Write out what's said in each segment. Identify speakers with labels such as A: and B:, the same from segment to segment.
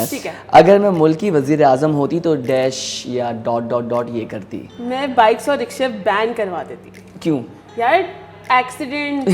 A: है।
B: ठीक है।
A: अगर मैं मुल्क की वजीर आजम होती तो डैश या डॉट डॉट डॉट ये करती।
B: मैं बाइक्स और रिक्शे बैन करवा देती।
A: क्यों?
B: यार एक्सीडेंट,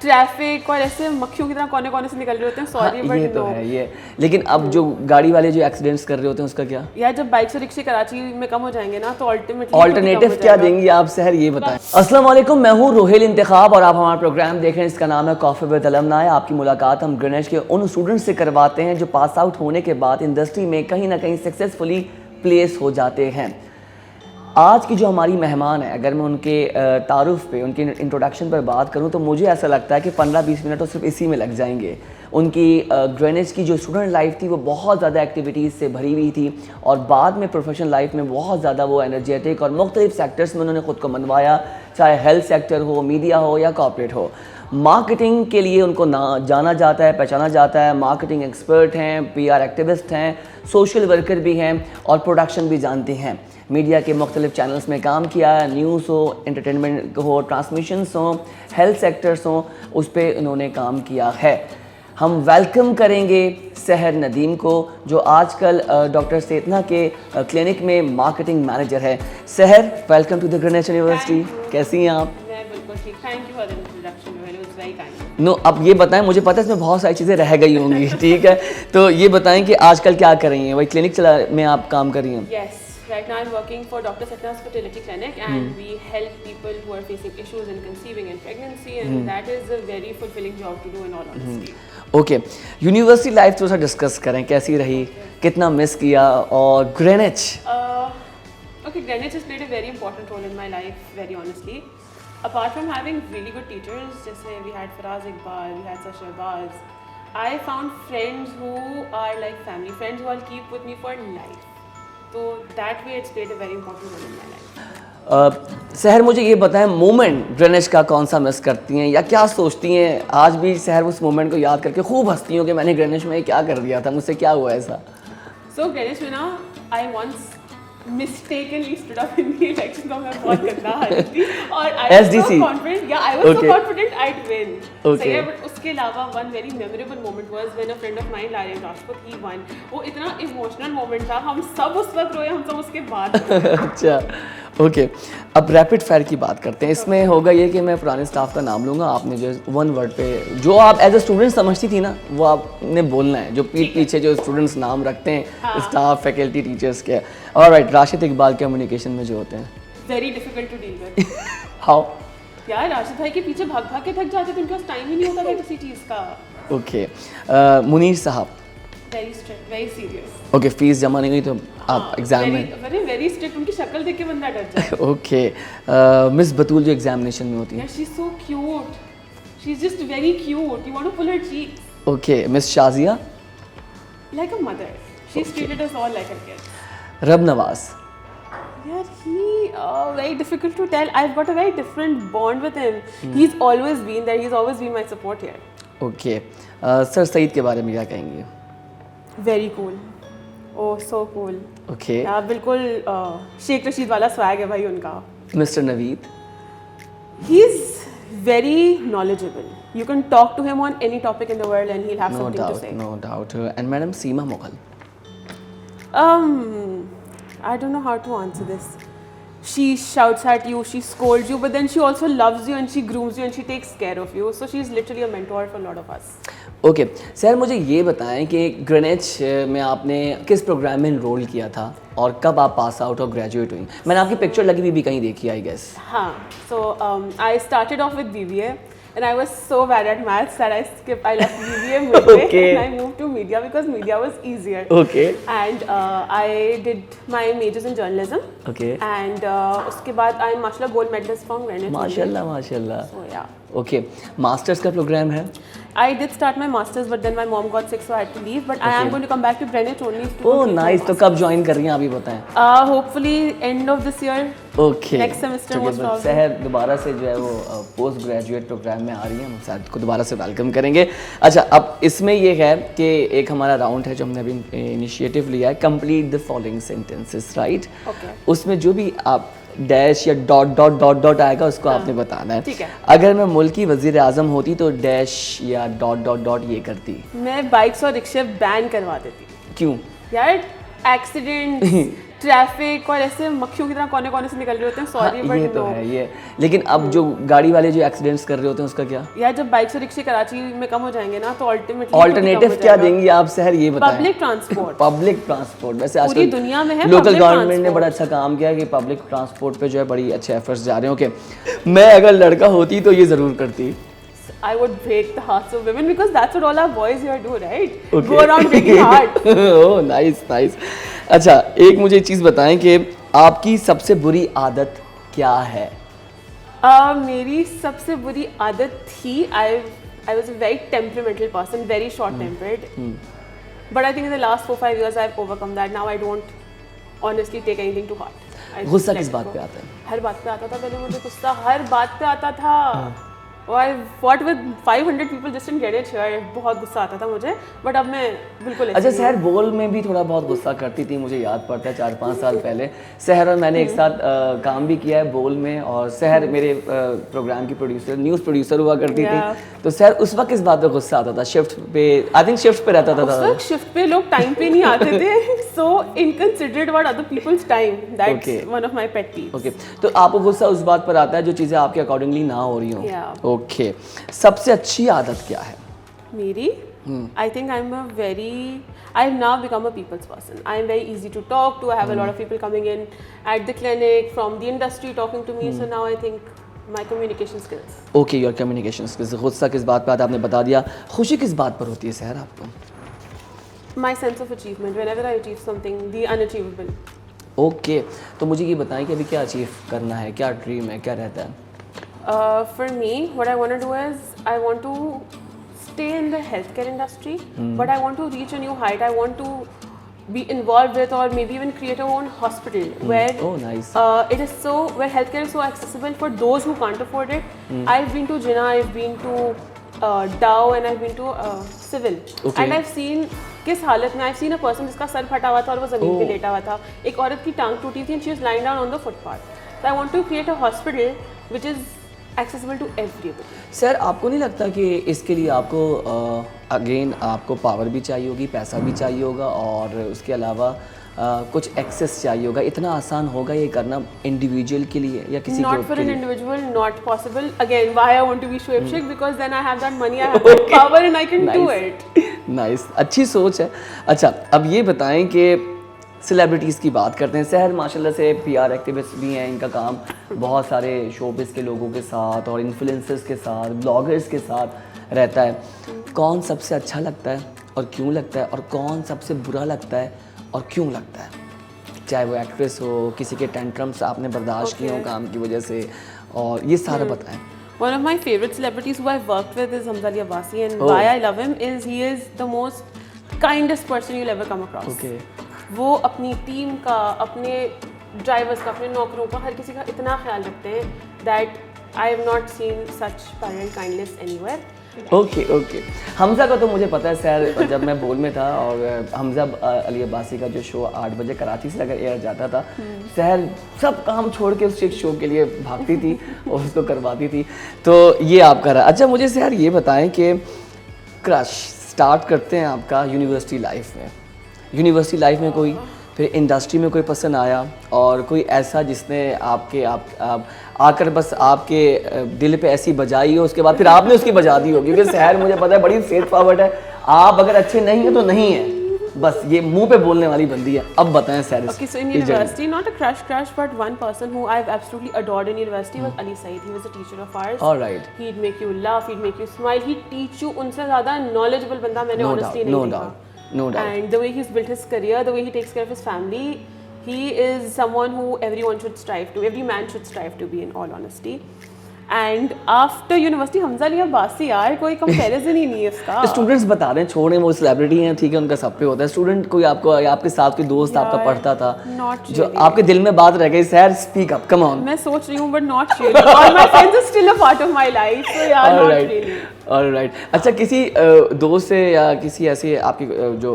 B: ट्रैफिक और ऐसे मक्खियों की तरह कोने कोने से निकल रहे होते हैं। सॉरी
A: हाँ,
B: बट
A: ये तो
B: नो।
A: है ये। लेकिन अब जो गाड़ी वाले जो एक्सीडेंट्स कर रहे होते हैं उसका क्या?
B: यार जब बाइक्स और रिक्शे कराची में कम हो जाएंगे ना तो अल्टीमेटली
A: ऑल्टरनेटिव क्या देंगी आप सहर, ये बताएं। अस्सलाम वालेकुम, मैं हूँ रोहिल इंतखाब और आप हमारा प्रोग्राम देख रहे हैं। इसका नाम है कॉफी विद अलमनाई। आपकी मुलाकात हम ग्रेनेड के उन स्टूडेंट्स से करवाते हैं जो पास आउट होने के बाद इंडस्ट्री में कहीं ना कहीं सक्सेसफुली प्लेस हो जाते हैं। आज की जो हमारी मेहमान है, अगर मैं उनके तारुफ पे, उनके इंट्रोडक्शन पर बात करूं तो मुझे ऐसा लगता है कि 15-20 मिनट तो सिर्फ इसी में लग जाएंगे। उनकी ग्रेनेड की जो स्टूडेंट लाइफ थी वो बहुत ज़्यादा एक्टिविटीज़ से भरी हुई थी और बाद में प्रोफेशनल लाइफ में बहुत ज़्यादा वो एनर्जेटिक और मुख्तलिफ सेक्टर्स में उन्होंने ख़ुद को मनवाया, चाहे हेल्थ सेक्टर हो, मीडिया हो या कॉर्पोरेट हो। मार्केटिंग के लिए उनको जाना जाता है, पहचाना जाता है। मार्केटिंग एक्सपर्ट हैं, PR एक्टिविस्ट हैं, सोशल वर्कर भी हैं और प्रोडक्शन भी जानते हैं। मीडिया के मुख्तलिफ चैनल्स में काम किया है, न्यूज़ हो, एंटरटेनमेंट हो, ट्रांसमिशंस हो, हेल्थ सेक्टर्स हो, उस पर इन्होंने काम किया है। हम वेलकम करेंगे सहर नदीम को, जो आजकल डॉक्टर सेतना के क्लिनिक में मार्केटिंग मैनेजर है। Sahar, welcome to the Greenwich university. कैसी हैं आप?
B: मैं बिल्कुल ठीक। Thank you for the introduction, it was very kind.
A: No, अब ये बताएं, मुझे पता है इसमें बहुत सारी चीज़ें रह गई होंगी ठीक है, तो ये बताएं कि आजकल क्या कर रही हैं? वही क्लिनिक चला में आप काम कर रही हैं?
B: Yes, right now I'm working for Dr. Satya's fertility clinic and we help people who are facing issues in conceiving and pregnancy and that is a very fulfilling job to do in all honesty.
A: Okay, university life थोड़ा सा discuss करें, कैसी रही, कितना miss किया, और grenade?
B: Okay, Greenwich has played a very important role in my life, very honestly. Apart from having really good teachers, जैसे we had Faraz Iqbal, we had Sasha Baz, I found friends who are like family friends who I'll keep with me for life. So that way it's played a very important role in my life.
A: सहर, मुझे ये बताएं, moment grenade का कौन सा miss करती हैं या क्या सोचती हैं? आज भी सहर उस मोमेंट को याद करके खूब हंसती हूँ कि मैंने ग्रेनेड में क्या कर दिया था, मुझसे क्या हुआ ऐसा?
B: So Greenwich में ना, I once mistakenly stood up in the election तो मैं बहुत गंदा हारी थी और I was
A: SDC?
B: so confident, yeah, I was
A: Okay.
B: so confident I'd win.
A: Okay.
B: सही है, but उसके अलावा one very memorable moment was when a friend of mine, Larian Rajput, he won. वो इतना emotional moment था, हम सब उस वक्त रोए, हम सब उसके बाद रोए।
A: अच्छा, ओके। अब रैपिड फायर की बात करते हैं। इसमें होगा ये कि मैं पुराने स्टाफ का नाम लूँगा, आपने जो वन वर्ड पे जो आप एज ए स्टूडेंट समझती थी ना वो आपने बोलना है, जो पीठ पीछे जो स्टूडेंट्स नाम रखते हैं स्टाफ, फैकल्टी, टीचर्स के। ऑलराइट, राशिद इकबाल कम्युनिकेशन में जो होते हैं
B: Very difficult to deal with.
A: How?
B: यार राशिद भाई के पीछे भाग भाग के थक जाते थे, उनके पास टाइम ही नहीं होता था किसी चीज़ का।
A: ओके, मुनीर साहब?
B: Very strict, very serious.
A: Okay, fees जमा नहीं हुई तो आप एग्जाम में?
B: very strict, उनकी शक्ल देख के बंदा डर जाए।
A: ओके, मिस बतूल जो एग्जामिनेशन में होती है?
B: Yeah, she's so cute. She's just very cute. You want to pull her cheeks.
A: Okay, miss Shazia?
B: Like a mother. She's treated us all like her kids.
A: रब Nawaz?
B: Yeah, very difficult to tell. I've got a very different bond with him. He's always been there. He's always been my support here.
A: Okay, sir Saeed के बारे में क्या कहेंगे?
B: Very cool. Oh, so cool.
A: Okay,
B: Yeah, बिल्कुल शेख रशीद वाला swag है भाई उनका.
A: Mister Naveed?
B: He's very knowledgeable. You can talk to him on any topic in the world and he'll have
A: no
B: something to
A: doubt,
B: say.
A: No doubt. And madam Seema Mughal?
B: I don't know how to answer this. She shouts at you, she scolds you, but then she also loves you and she grooms you and she takes care of you. So she's literally a mentor for a lot of us.
A: Okay sir, मुझे ये बताएं कि grenade में आपने किस programme में enrol किया था और कब आप पास आउट और ग्रेजुएट हुई? मैंने आपकी पिक्चर लगी हुई भी कहीं देखी, आई गेस।
B: हाँ, so I started off with BBA and I was so bad at maths that I left BBA midway
A: Okay.
B: and I moved to media because media was easier.
A: Okay
B: And I did my majors in journalism.
A: Okay,
B: And उसके बाद I am माशाल्लाह gold medalist from Greenwich.
A: माशाल्लाह माशाल्लाह।
B: So yeah.
A: Okay, masters का programme है?
B: I did start my masters, but then my mom got sick, so I had to leave. But I am
A: Okay.
B: going to come back to Greenwich only. To
A: oh
B: complete my
A: nice, तो
B: masters.
A: कब join कर रही हैं आप ही बताएं?
B: Hopefully end of this year.
A: Okay,
B: Next semester most probably.
A: सहर दोबारा से जो है वो पोस्ट ग्रेजुएट प्रोग्राम में आ रही हैं, हम शायद को दोबारा से वेलकम करेंगे। अच्छा, अब इसमें ये है कि एक हमारा राउंड है जो हमने अभी इनिशिएटिव लिया है, complete the following sentences, right?
B: Okay.
A: उसमें जो भी आप डैश या डॉट डॉट डॉट डॉट आएगा उसको आपने बताना है।
B: ठीक है।
A: अगर मैं मुल्क की वजीर आजम होती तो डैश या डॉट डॉट डॉट ये करती।
B: मैं बाइक्स और रिक्शे बैन करवा देती।
A: क्यों?
B: यार एक्सीडेंट, ट्रैफिक और ऐसे मक्खियों की तरह कोने कोने से निकल रहे होते हैं, सॉरी
A: हाँ,
B: बट
A: ये तो है ये। लेकिन अब जो गाड़ी वाले जो एक्सीडेंट्स कर रहे होते हैं उसका क्या?
B: यार जब बाइक से रिक्शे कराची में कम हो जाएंगे ना तो अल्टीमेटली
A: ऑल्टरनेटिव क्या देंगी आप शहर, ये बताएं।
B: Public transport.
A: पब्लिक ट्रांसपोर्ट वैसे
B: पूरी
A: आजकल
B: दुनिया में है
A: लोकल
B: public
A: गवर्नमेंट ने
B: transport।
A: बड़ा अच्छा काम किया कि पब्लिक ट्रांसपोर्ट पे जो है बड़ी अच्छे एफर्ट्स जा रहे हैं। ओके, मैं अगर लड़का होती तो ये जरूर करती।
B: I would break the hearts of women because that's what all our boys here do, right?
A: Okay.
B: Go around breaking heart.
A: Oh nice nice. अच्छा, एक मुझे चीज़ बताएं कि आपकी सबसे बुरी आदत क्या है?
B: मेरी सबसे बुरी आदत थी, I was a very temperamental person, very short-tempered. But I think in the last 4-5 years I've overcome that. Now I don't honestly take anything to heart. I just
A: गुस्सा
B: let
A: किस
B: it
A: बात
B: go.
A: पे आता है?
B: हर बात पे आता था पहले मुझे गुस्सा, हर बात पे आता था। और I fought with 500 people just in Greenwich here. बहुत गुस्सा आता था मुझे, बट अब मैं बिल्कुल ऐसी
A: अच्छा,
B: नहीं
A: शहर बोल में भी थोड़ा बहुत गुस्सा करती थी, मुझे याद पड़ता है 4-5 साल पहले शहर और मैंने एक साथ काम भी किया है बोल में, और शहर मेरे प्रोग्राम की प्रोड्यूसर, न्यूज़ प्रोड्यूसर हुआ करती
B: Yeah.
A: थी। तो शहर उस वक्त किस बात पे गुस्सा आता था? शिफ्ट पे, आई थिंक शिफ्ट पे रहता
B: उस
A: था।
B: वक्त शिफ्ट पे लोग टाइम पे नहीं आते थे, so inconsiderate about other peoples time, that's
A: Okay.
B: One of my pet peeves.
A: Okay, तो आपको गुस्सा उस बात पर आता है जो चीज़ें आपके अकॉर्डिंगली ना हो रही हों।
B: Yeah.
A: ओके, सबसे अच्छी आदत क्या है?
B: मेरी, I think I've now become a people's person. I am very easy to talk to. I have a lot of people coming in at the clinic from the industry talking to me. So now I think my communication skills.
A: Okay, your communication skills. गुस्सा किस बात पे आता है आपने बता दिया। खुशी किस बात पर होती है शहर आपको?
B: My sense of achievement. Whenever I achieve something, the unachievable.
A: Okay, तो मुझे ये बताएं कि अभी क्या अचीव करना है, क्या ड्रीम है, क्या रहता है?
B: For me, what I want to do is I want to stay in the healthcare industry, but I want to reach a new height. I want to be involved with, or maybe even create our own hospital where
A: Oh, nice.
B: it is so, where healthcare is so accessible for those who can't afford it. I've been to Jinnah, I've been to Dow, and I've been to Civil,
A: Okay.
B: and I've seen किस हालत में, I've seen a person जिसका sir फटा हुआ था और वो ज़मीन पे
A: Oh.
B: लेटा हुआ था, एक औरत की टांग टूटी थी and she was lying down on the footpath. So I want to create a hospital which is accessible to everybody.
A: Sir, आपको नहीं लगता कि इसके लिए आपको अगेन आपको पावर भी चाहिए होगी, पैसा भी चाहिए होगा, और उसके अलावा कुछ एक्सेस चाहिए होगा? इतना आसान होगा ये करना इंडिविजुअल के लिए या किसी
B: Not
A: ग्रुप
B: for
A: के
B: an
A: लिए?
B: individual, not possible. Again, why I want to be Shoaib Sheikh, because then I have that money, I have that power, and I can do it.
A: Nice, अच्छी सोच है। अच्छा, अब ये बताएं कि सेलिब्रिटीज़ की बात करते हैं। शहर माशाल्लाह से पीआर एक्टिविस्ट भी हैं, इनका काम बहुत सारे शोबिज़ के लोगों के साथ और इन्फ्लुएंसर्स के साथ, ब्लॉगर्स के साथ रहता है। कौन सबसे अच्छा लगता है और क्यों लगता है, और कौन सबसे बुरा लगता है और क्यों लगता है? चाहे वो एक्ट्रेस हो, किसी के टेंट्रम्स आपने बर्दाश्त किए हों काम की वजह से, और ये सारा बताएं।
B: One of my favorite celebrities who I've worked with is Hamza Ali Abbasi, and
A: Oh.
B: why I love him is he is the most kindest person you'll ever come across.
A: Okay.
B: वो अपनी team का, अपने drivers का, अपने नौकरों का, हर किसी का इतना ख्याल रखते हैं that I have not seen such parent kindness anywhere.
A: Okay okay, Hamza का तो मुझे पता है सर, जब मैं बोल में था और हमज़ा अली अब्बासी का जो शो 8 बजे कराची से अगर एयर जाता था, शहर सब काम छोड़ के उस शो के लिए भागती थी और उसको करवाती थी। तो ये आपका रहा। अच्छा, मुझे सर ये बताएं कि क्रश स्टार्ट करते हैं आपका यूनिवर्सिटी लाइफ में। यूनिवर्सिटी लाइफ में कोई, फिर इंडस्ट्री में कोई पसंद आया, और कोई ऐसा जिसने आपके आप आकर बस आपके दिल पे ऐसी बजाई हो, उसके बाद फिर आपने उसकी बजा दी हो? क्योंकि शहर मुझे पता है बड़ी स्ट्रेट फॉरवर्ड है, आप अगर अच्छे नहीं हैं तो नहीं है, बस ये मुंह पे बोलने वाली बंदी है। अब बताएं sir.
B: Okay, so in university, not a crush, but one person who I've absolutely adored in university was Ali Said. He was a teacher of ours.
A: All right.
B: He'd make you laugh, he'd make you smile, he'd teach you. उनसे ज़्यादा knowledgeable बंदा मैंने
A: No
B: honestly
A: doubt,
B: नहीं
A: no
B: देखा.
A: doubt, no doubt.
B: And the way he's built his career, the way he takes care of his family, he is someone who everyone should strive to, every man should strive to be, in all honesty. And after university, Hamza Ali Abbasi, यार कोई comparison ही नहीं है इसका.
A: Students बता रहे हैं, छोड़ें, वो सेलिब्रिटी हैं, ठीक है, उनका सब पे होता है। स्टूडेंट कोई आपको, आपके साथ कोई दोस्त आपका
B: यार,
A: पढ़ता था
B: not
A: जो
B: really.
A: आपके दिल में बात रह गई, sir speak up, come on.
B: मैं सोच रही हूँ, but not really. All my friends are still a part of my life, so yeah, not really.
A: Alright. अच्छा, किसी दोस्त से या किसी ऐसे आपके जो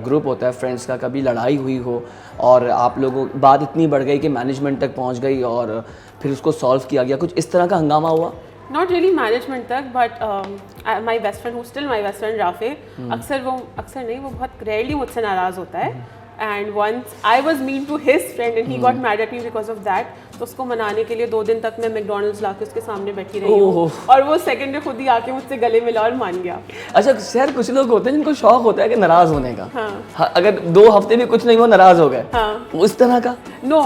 A: ग्रुप होता है फ्रेंड्स का, कभी लड़ाई हुई हो और आप लोगों बात इतनी बढ़ गई कि मैनेजमेंट तक पहुंच गई और फिर उसको सॉल्व किया गया, कुछ इस तरह का हंगामा हुआ?
B: नॉट रियली मैनेजमेंट तक, but my best friend who still my best friend Rafay, अक्सर नहीं, वो बहुत रेयरली मुझसे नाराज़ होता है. And once I was mean to his friend and he got mad at me because of that. तो उसको मनाने के लिए 2 दिन तक मैं मैकडोनल्ड्स ला के उसके सामने बैठी रही हूँ, और वो सेकंड डे खुद ही आके मुझसे गले मिला और मान गया.
A: अच्छा सर, कुछ लोग होते हैं जिनको शौक होता है कि नाराज होने का.
B: हाँ.
A: अगर 2 हफ्ते भी कुछ नहीं हुआ नाराज हो गए.
B: हाँ.
A: उस तरह का
B: नो,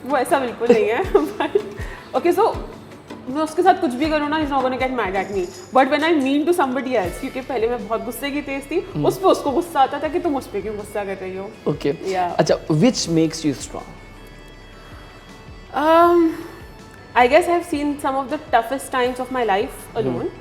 B: वो ऐसा बिल्कुल नहीं है. बट ओके, सो मैं उसके साथ कुछ भी करूँ ना, he's not gonna get mad at me. But when I mean to somebody else, क्योंकि पहले मैं बहुत गुस्से की तेज थी, उस पे उसको गुस्सा आता था कि तुम उस पे क्यों गुस्सा कर रही हो.
A: ओके.
B: Yeah.
A: अच्छा, which makes you strong?
B: I guess I've seen some of the toughest times of my life alone,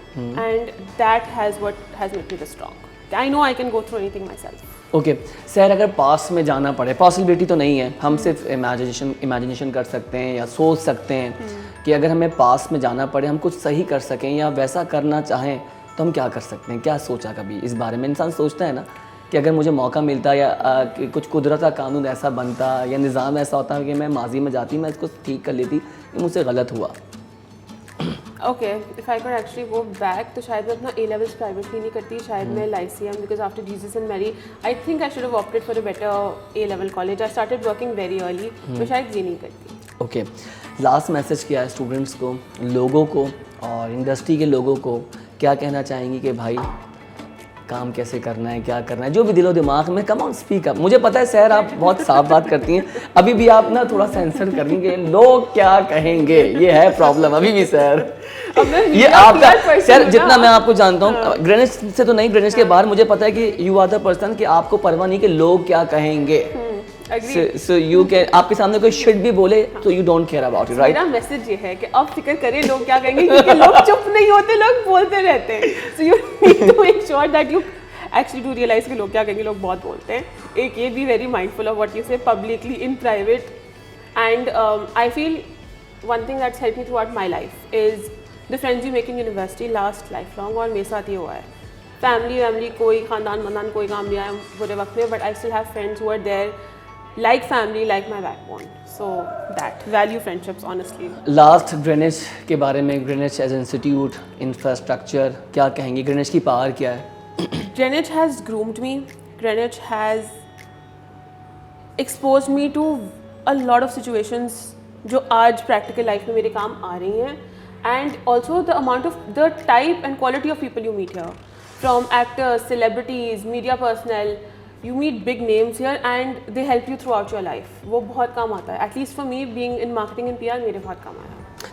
B: and that has what has made me this strong. I know I can go through anything myself.
A: Okay sir, अगर पास में जाना पड़े, possibility तो नहीं है, हम सिर्फ imagination कर सकते हैं या सोच सकते हैं कि अगर हमें पास में जाना पड़े, हम कुछ सही कर सकें या वैसा करना चाहें, तो हम क्या कर सकते हैं? क्या सोचा कभी इस बारे में? इंसान सोचता है ना कि अगर मुझे मौका मिलता या कि कुछ कुदरत का कानून ऐसा बनता या निज़ाम ऐसा होता कि मैं माजी में जाती, मैं इसको ठीक कर लेती, ये मुझसे गलत हुआ.
B: Okay, if I could actually go back, तो शायद मैं अपना ए लेवल्स प्राइवेटली नहीं करती, शायद मैं Lyceum, because after Jesus and Mary I think I should have opted for a better A level college. I started working very early. मैं शायद ये नहीं करती.
A: ओके, लास्ट मैसेज क्या है स्टूडेंट्स को, लोगों को और इंडस्ट्री के लोगों को? क्या कहना चाहेंगी कि भाई काम कैसे करना है, क्या करना है, जो भी दिलो दिमाग में? Come on speak up. मुझे पता है सर आप बहुत साफ बात करती हैं, अभी भी आप ना थोड़ा सेंसर करेंगे, लोग क्या कहेंगे, ये है प्रॉब्लम अभी भी सर. ये आपका सर, जितना मैं आपको जानता हूँ, ग्रेनिश से तो नहीं, ग्रेनिश के बाहर मुझे पता है कि यू आर द पर्सन कि आपको परवाह नहीं कि लोग क्या कहेंगे. So you can, आपके सामने कोई शिट भी बोले तो you don't care about it, right?
B: मेरा मैसेज ये है कि अब फिक्र करें लोग क्या कहेंगे, क्योंकि लोग चुप नहीं होते, लोग बोलते रहते हैं. So you need to make sure that you actually do realize कि लोग क्या कहेंगे. लोग बहुत बोलते हैं. एक ये be very mindful of what you say publicly in private. And I feel one thing that's helped me throughout my life is the friends you make in university last lifelong. और मेरे साथ ये हुआ है. फैमिली कोई खानदान कोई काम नहीं आया बुरे वक्त में, but I still have friends who are there like family, like my backbone. So that value friendships, honestly.
A: Last greenish के बारे में, ग्रेनिश एज इंस्टीट्यूट, इंफ्रास्ट्रक्चर, क्या कहेंगे? ग्रेनिश की पावर क्या है?
B: Greenwich has groomed me. Greenwich has exposed me to a lot of situations जो आज practical life में मेरे काम आ रही हैं, and also the amount of the type and quality of people you meet here, from actors, celebrities, media personnel. You meet big names here and they help you throughout your life. वो बहुत काम आता है. At least for me, being in marketing and PR, मेरे बहुत काम आया.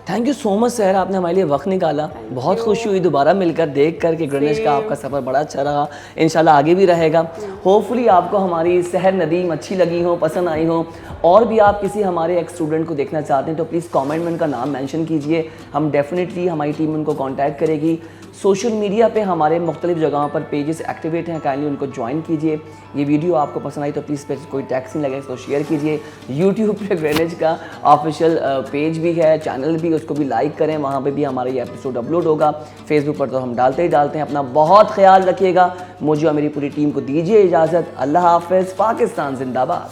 A: Thank you so much sir, आपने हमारे लिए वक्त निकाला. बहुत खुशी हुई दोबारा मिलकर, देख कर कि ग्रेनिश का आपका सफ़र बड़ा अच्छा रहा, इंशाल्लाह आगे भी रहेगा. होपफुली आपको हमारी सहर नदीम अच्छी लगी हो, पसंद आई हो, और भी आप किसी हमारे एक स्टूडेंट को देखना चाहते हैं तो प्लीज़ कमेंट में उनका नाम मेंशन कीजिए. हम डेफिनेटली, हमारी टीम उनको कॉन्टैक्ट करेगी. सोशल मीडिया पे हमारे मुख्तलिफ जगहों पर पेजेस एक्टिवेट हैं, काइंडली उनको ज्वाइन कीजिए. ये वीडियो आपको पसंद आई तो प्लीज़ पे कोई टैक्स नहीं लगे तो शेयर कीजिए. यूट्यूब पे ग्रेनिश का ऑफिशियल पेज भी है, चैनल भी, उसको भी लाइक करें, वहाँ पे भी हमारा ये एपिसोड अपलोड होगा. फेसबुक पर तो हम डालते ही डालते हैं. अपना बहुत ख्याल रखिएगा. मुझे और मेरी पूरी टीम को दीजिए इजाज़त. अल्लाह हाफ़िज़. पाकिस्तान जिंदाबाद.